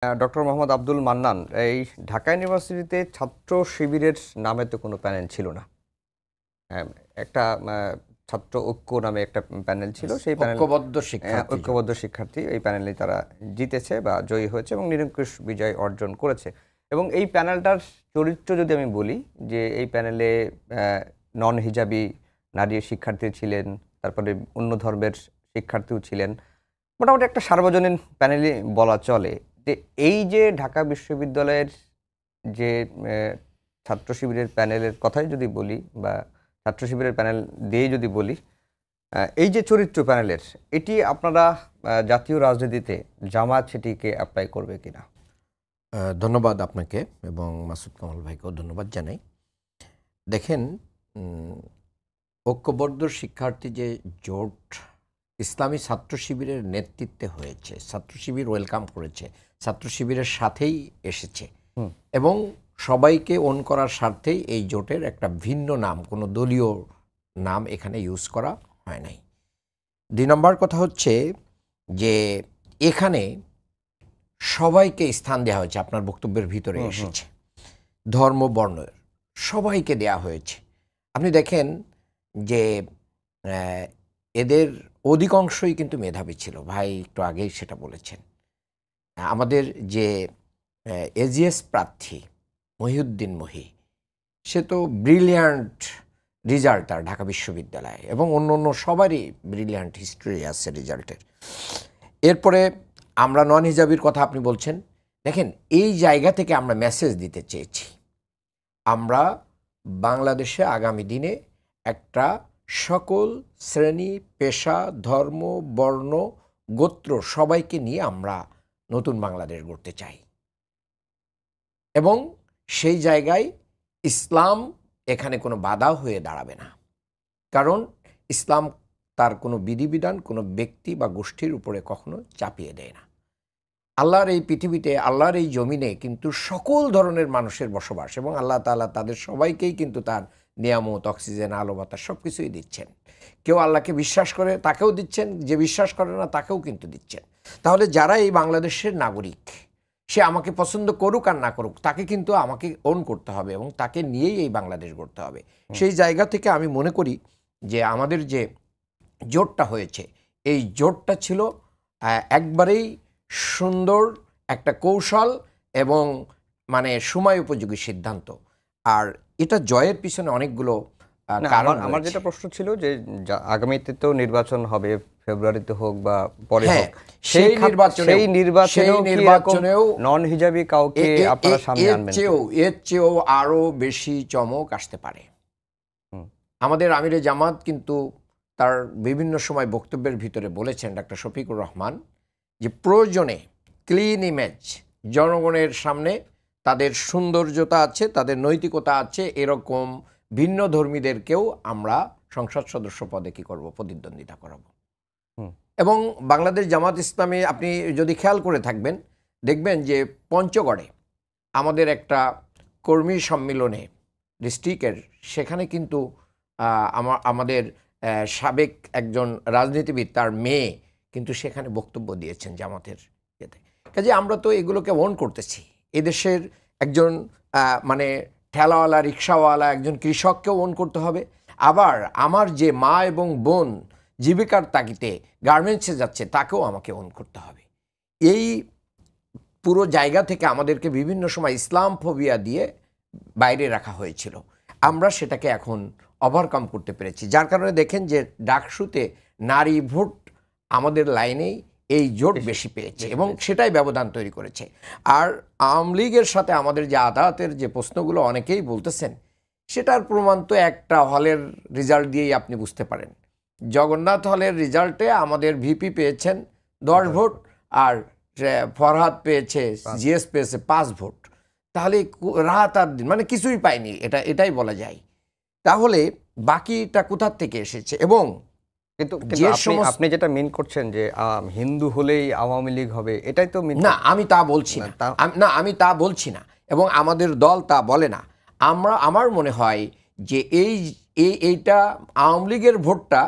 Doctor Mohammad Abdul Mannan, এই ঢাকা ইউনিভার্সিটিতে ছাত্র শিবিরের নামে তো কোনো প্যানেল ছিল না। হ্যাঁ, একটা ছাত্র ঐক্য নামে একটা প্যানেল ছিল। সেই প্যানেল ঐক্যবদ্ধ শিক্ষার্থী, এই প্যানেলে তারা জিতেছে বা জয়ী হয়েছে এবং নিরঙ্কুশ বিজয় অর্জন করেছে। এবং এই প্যানেলটার চরিত্র যদি আমি বলি, যে এই প্যানেলে নন হিজাবি নারী শিক্ষার্থী ছিলেন, তারপরে অন্য ধর্মের শিক্ষার্থীও ছিলেন। মোটামুটি একটা সার্বজনীন প্যানেলই বলা চলে। যে এই যে ঢাকা বিশ্ববিদ্যালয়ের যে ছাত্র শিবিরের প্যানেলের কথাই যদি বলি, বা ছাত্র শিবিরের প্যানেল দিয়ে যদি বলি, এই যে চরিত্র প্যানেলের, এটি আপনারা জাতীয় রাজনীতিতে জামাত সেটিকে অ্যাপ্লাই করবে কিনা? ধন্যবাদ আপনাকে এবং মাসুদ কামাল ভাইকেও ধন্যবাদ জানাই। দেখেন, ঐক্যবদ্ধ শিক্ষার্থী যে জোট ইসলামী ছাত্র শিবিরের নেতৃত্বে হয়েছে, ছাত্র শিবির ওয়েলকাম করেছে, ছাত্র শিবিরের সাথেই এসেছে এবং সবাইকে ওন করার স্বার্থেই এই জোটের একটা ভিন্ন নাম, কোনো দলীয় নাম এখানে ইউজ করা হয় নাই। ২ নম্বর কথা হচ্ছে যে এখানে সবাইকে স্থান দেওয়া হয়েছে, আপনার বক্তব্যের ভিতরে এসেছে, ধর্ম বর্ণের সবাইকে দেয়া হয়েছে। আপনি দেখেন যে এদের অধিকাংশই কিন্তু মেধাবী ছিল, ভাই একটু আগেই সেটা বলেছেন। আমাদের যে এজিএস প্রার্থী মহিউদ্দিন মহি, সে তো ব্রিলিয়ান্ট রেজাল্ট তার ঢাকা বিশ্ববিদ্যালয়ে, এবং অন্য সবারই ব্রিলিয়ান্ট হিস্ট্রি আছে রেজাল্টের। এরপরে আমরা নন হিজাবির কথা আপনি বলছেন, দেখেন এই জায়গা থেকে আমরা মেসেজ দিতে চেয়েছি, আমরা বাংলাদেশে আগামী দিনে একটা সকল শ্রেণী, পেশা, ধর্ম, বর্ণ, গোত্র সবাইকে নিয়ে আমরা নতুন বাংলাদেশ গড়তে চাই এবং সেই জায়গায় ইসলাম এখানে কোনো বাধা হয়ে দাঁড়াবে না। কারণ ইসলাম তার কোনো বিধিবিধান কোনো ব্যক্তি বা গোষ্ঠীর উপরে কখনো চাপিয়ে দেয় না। আল্লাহর এই পৃথিবীতে, আল্লাহর এই জমিনে কিন্তু সকল ধরনের মানুষের বসবাস, এবং আল্লাহ তাআলা তাদের সবাইকেই কিন্তু তার নিয়ামত, অক্সিজেন, আলো বাতাস সব কিছুই দিচ্ছেন। কেউ আল্লাহকে বিশ্বাস করে তাকেও দিচ্ছেন, যে বিশ্বাস করে না তাকেও কিন্তু দিচ্ছেন। তাহলে যারা এই বাংলাদেশের নাগরিক, সে আমাকে পছন্দ করুক আর না করুক, তাকে কিন্তু আমাকে ওন করতে হবে এবং তাকে নিয়েই এই বাংলাদেশ গড়তে হবে। সেই জায়গা থেকে আমি মনে করি যে আমাদের যে জোটটা হয়েছে, এই জোটটা ছিল একবারেই সুন্দর একটা কৌশল এবং মানে সময় উপযোগী সিদ্ধান্ত। আর এটা জয়ের পিছনে অনেকগুলো কারণ। আমার যেটা প্রশ্ন ছিল যে আগামীতে তো নির্বাচন হবে, ফেব্রুয়ারিতে হোক বা পরে হোক, সেই নির্বাচনেও নন হিজাবি কাউকে আপনারা সামনে আনবেন? এর চেয়েও আরো বেশি চমক আসতে পারে। আমাদের আমিরে জামাত কিন্তু তার বিভিন্ন সময় বক্তব্যের ভিতরে বলেছেন, ডক্টর শফিকুর রহমান, যে প্রয়োজনে ক্লিন ইমেজ, জনগণের সামনে তাদের সৌন্দর্যতা আছে, তাদের নৈতিকতা আছে, এরকম ভিন্ন ধর্মীদেরকেও আমরা সংসদ সদস্য পদে কী করব, প্রতিদ্বন্দ্বিতা করাবো। এবং বাংলাদেশ জামাত ইসলামী আপনি যদি খেয়াল করে থাকবেন, দেখবেন যে পঞ্চগড়ে আমাদের একটা কর্মী সম্মেলনে ডিস্ট্রিক্টের, সেখানে কিন্তু আমাদের সাবেক একজন রাজনীতিবিদ, তার মেয়ে কিন্তু সেখানে বক্তব্য দিয়েছেন জামাতের ইয়েতে। কাজে আমরা তো এগুলোকে ওন করতেছি। এদেশের একজন মানে ঠেলাওয়ালা, রিক্সাওয়ালা, একজন কৃষককেও ওন করতে হবে। আবার আমার যে মা এবং বোন জীবিকার তাগিদে গার্মেন্টসে যাচ্ছে, তাকেও আমাকে ওন করতে হবে। এই পুরো জায়গা থেকে আমাদেরকে বিভিন্ন সময় ইসলাম ফোবিয়া দিয়ে বাইরে রাখা হয়েছিল। আমরা সেটাকে এখন ওভারকাম করতে পেরেছি, যার কারণে দেখেন যে ডাকসুতে নারী ভোট আমাদের লাইনেই এই জোট বেশি পেয়েছে এবং সেটাই ব্যবধান তৈরি করেছে। আর আওয়ামী লীগের সাথে আমাদের যে আদালতের যে প্রশ্নগুলো অনেকেই বলতেছেন, সেটার প্রমাণ তো একটা হলের রেজাল্ট দিয়েই আপনি বুঝতে পারেন। জগন্নাথ হলের রেজাল্টে আমাদের ভিপি পেয়েছেন 10 ভোট, আর ফরহাদ পেয়েছে, জিএস পেয়েছে 5 ভোট। তাহলে রাত আর দিন মানে কিছুই পায়নি, এটাই বলা যায়। তাহলে বাকিটা কোথার থেকে এসেছে? এবং কিন্তু আপনি যেটা মিন করছেন যে হিন্দু হলেই আওয়ামী লীগ হবে, এটাই তো না, আমি তা বলছি না। আমি তা বলছি না এবং আমাদের দল তা বলে না। আমার মনে হয় যে এইটা আওয়ামী লীগের ভোটটা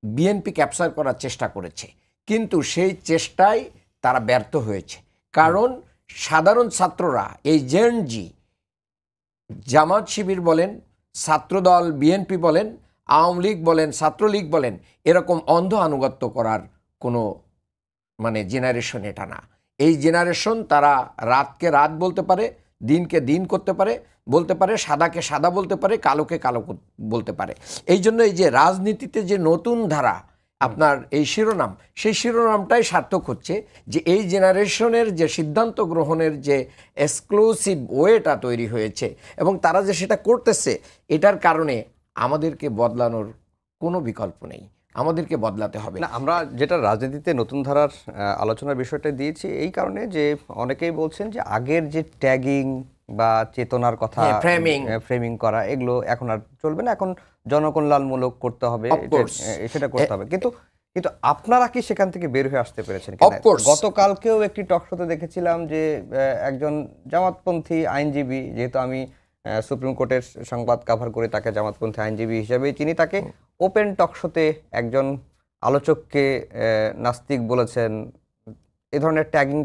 বিএনপি ক্যাপচার করার চেষ্টা করেছে, কিন্তু সেই চেষ্টায় তারা ব্যর্থ হয়েছে। কারণ সাধারণ ছাত্ররা এই জেএনজি, জামাত শিবির বলেন, ছাত্রদল বিএনপি বলেন, আওয়ামী লীগ বলেন, ছাত্রলীগ বলেন, এরকম অন্ধ আনুগত্য করার কোনো মানে জেনারেশন এটা না। এই জেনারেশন তারা রাতকে রাত বলতে পারে, দিনকে দিন করতে পারে, বলতে পারে সাদাকে সাদা বলতে পারে, কালোকে কালো বলতে পারে। এই জন্য এই যে রাজনীতিতে যে নতুন ধারা আপনার এই শিরোনাম, সেই শিরোনামটাই সার্থক হচ্ছে যে এই জেনারেশনের যে সিদ্ধান্ত গ্রহণের যে এক্সক্লুসিভ ওয়েটা তৈরি হয়েছে এবং তারা যে সেটা করতেছে, এটার কারণে আমাদেরকে বদলানোর কোনো বিকল্প নেই, আমাদেরকে বদলাতে হবে। না, আমরা যেটা রাজনীতিতে নতুন ধারার আলোচনার বিষয়টা দিয়েছি এই কারণে যে অনেকেই বলছেন যে আগের যে ট্যাগিং বা চেতনার কথা, ফ্রেমিং করা, এগুলো এখন আর চলবে না, এখন জনকল্যাণমূলক করতে হবে, সেটা করতে হবে। কিন্তু আপনারা কি সেখান থেকে বের হয়ে আসতে পেরেছেন? গতকালকেও একটি টক শোতে দেখেছিলাম যে একজন জামাতপন্থী আইনজীবী, যেহেতু আমি সুপ্রিম কোর্টের সংবাদ কভার করে তাকে জামাতপন্থী আইনজীবী হিসেবে চিনি, তাকে ওপেন টক শোতে একজন আলোচককে নাস্তিক বলেছেন, এ ধরনের ট্যাগিং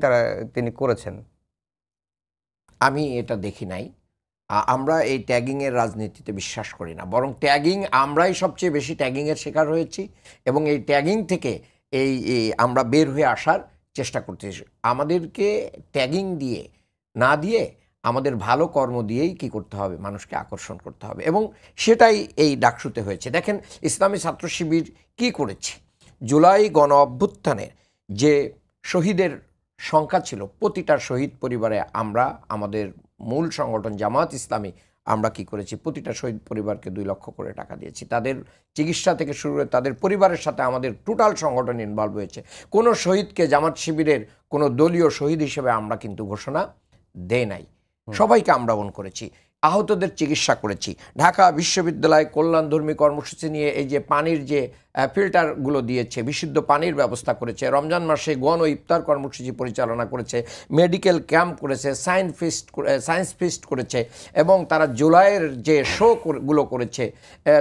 তিনি করেছেন। আমি এটা দেখি নাই। আমরা এই ট্যাগিংয়ের রাজনীতিতে বিশ্বাস করি না, বরং ট্যাগিং আমরাই সবচেয়ে বেশি ট্যাগিংয়ের শিকার হয়েছি এবং এই ট্যাগিং থেকে এই আমরা বের হয়ে আসার চেষ্টা করতেছি। আমাদেরকে ট্যাগিং দিয়ে না দিয়ে আমাদের ভালো কর্ম দিয়েই কি করতে হবে, মানুষকে আকর্ষণ করতে হবে, এবং সেটাই এই ডাকসুতে হয়েছে। দেখেন ইসলামী ছাত্র শিবির কী করেছে। জুলাই গণ অভ্যুত্থানের যে শহীদের সংখ্যা ছিল, প্রতিটা শহীদ পরিবারে আমরা আমাদের মূল সংগঠন জামাত ইসলামী আমরা কি করেছি, প্রতিটা শহীদ পরিবারকে 2 লক্ষ করে টাকা দিয়েছি। তাদের চিকিৎসা থেকে শুরু করে তাদের পরিবারের সাথে আমাদের টোটাল সংগঠন ইনভলভ হয়েছে। কোনো শহীদকে জামাত শিবিরের কোনো দলীয় শহীদ হিসেবে আমরা কিন্তু ঘোষণা দেই নাই, সবাইকে আমরা ওন করেছি। আহতদের চিকিৎসা করেছি। ঢাকা বিশ্ববিদ্যালয় কল্যাণধর্মী কর্মসূচি নিয়ে এই যে পানির যে ফিল্টারগুলো দিয়েছে, বিশুদ্ধ পানির ব্যবস্থা করেছে, রমজান মাসে গণ ও ইফতার কর্মসূচি পরিচালনা করেছে, মেডিকেল ক্যাম্প করেছে, সায়েন্স ফিস্ট করেছে, এবং তারা জুলাইয়ের যে শোগুলো করেছে,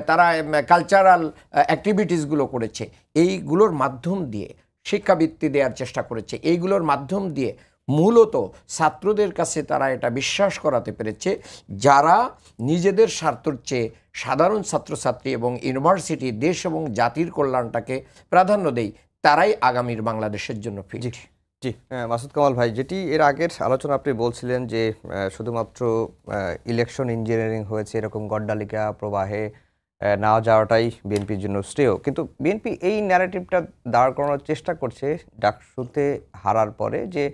তারা কালচারাল অ্যাক্টিভিটিসগুলো করেছে। এইগুলোর মাধ্যম দিয়ে শিক্ষাবৃত্তি দেওয়ার চেষ্টা করেছে। এইগুলোর মাধ্যম দিয়ে মূলত ছাত্রদের কাছে তারা এটা বিশ্বাস করাতে পেরেছে, যারা নিজেদের স্বার্থের চেয়ে সাধারণ ছাত্রছাত্রী এবং ইউনিভার্সিটি, দেশ এবং জাতির কল্যাণটাকে প্রাধান্য দেয়, তারাই আগামীর বাংলাদেশের জন্য ফিট। জি, মাসুদ কামাল ভাই, যেটি এর আগের আলোচনা আপনি বলছিলেন যে শুধুমাত্র ইলেকশন ইঞ্জিনিয়ারিং হয়েছে, এরকম গড্ডালিকা প্রবাহে না যাওয়াটাই বিএনপির জন্য শ্রেয়। কিন্তু বিএনপি এই ন্যারেটিভটা দাঁড় করানোর চেষ্টা করছে ডাকসুতে হারার পরে, যে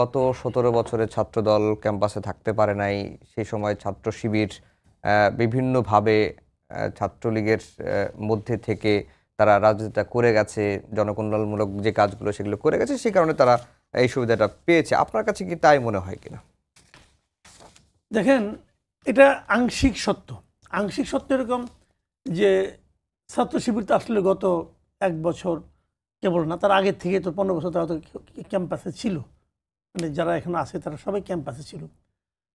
গত 17 বছরে ছাত্রদল ক্যাম্পাসে থাকতে পারে নাই, সেই সময় ছাত্র শিবির বিভিন্নভাবে ছাত্রলীগের মধ্যে থেকে তারা রাজনীতিটা করে গেছে, জনকল্যাণমূলক যে কাজগুলো সেগুলো করে গেছে, সেই কারণে তারা এই সুবিধাটা পেয়েছে। আপনার কাছে কি তাই মনে হয় কিনা? দেখেন, এটা আংশিক সত্য। আংশিক সত্য এরকম যে ছাত্র শিবির তো আসলে গত 1 বছর কেবল না, তার আগের থেকে তো 15 বছর তারা তো ক্যাম্পাসে ছিল, মানে যারা এখন আছে তারা সবাই ক্যাম্পাসে ছিল,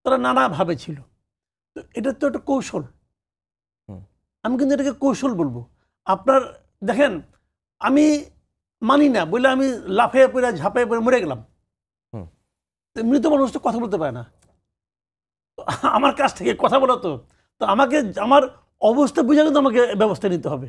তারা নানাভাবে ছিল। তো এটা তো একটা কৌশল, আমি কিন্তু এটাকে কৌশল বলবো। আপনার দেখেন, আমি মানি না বলে আমি লাফিয়ে পড়ে ঝাঁপিয়ে পড়ে মরে গেলাম, মৃত মানুষ তো কথা বলতে পারে না, আমার কাছ থেকে কথা বলা তো আমাকে আমার অবস্থা বুঝে কিন্তু আমাকে ব্যবস্থা নিতে হবে।